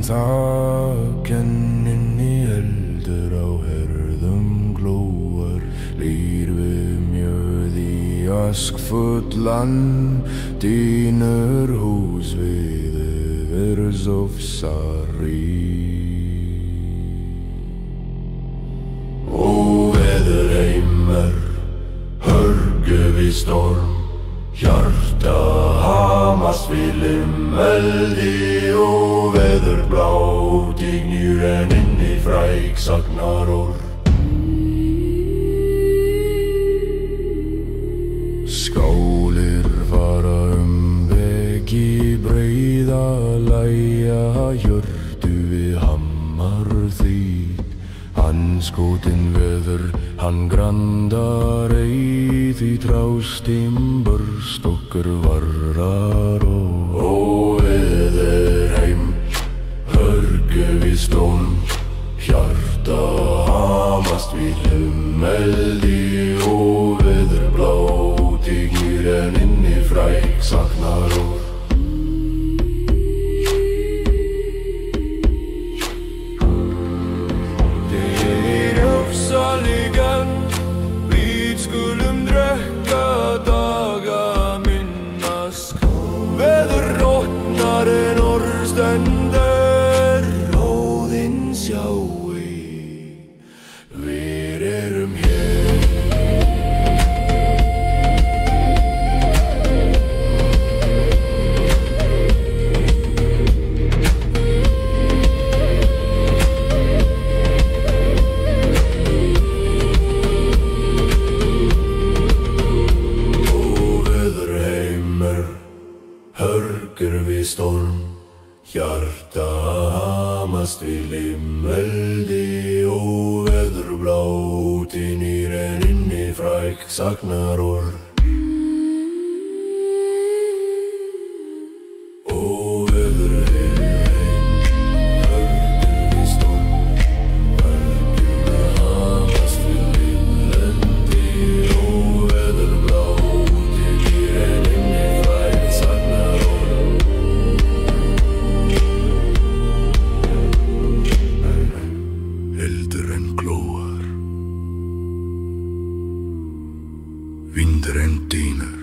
Þaken inn í eldur á herðum glóar, lýr við mjöð í askfullan, dýnur hús við yfir Zofsari. Óveðurheimur, hörgu við storm, hjarta hamast við limmeldi, óveðurblát í gnýren inn í fræk sagnarór. Skálir fara vegi breiða, lægja hjörtu við hammar þýð. Hann skotin veður, hann grandar ei, því trástim börst okkur varrar og óveðurheim, hörgu við storm, hjarta hamast við limmeldi, óveðurblát í gnýren inn í fræk sagnarór. Við skulum drekka daga minnast, veðurrottnar en orðstendur, Óðinn sjái, við erum hér. Hörgur við storm, hjarta hamast við limmeldi, óveðurblát í gnýren inn í fræk sagnarór. Eldurinn glóar, vindurinn dýnur.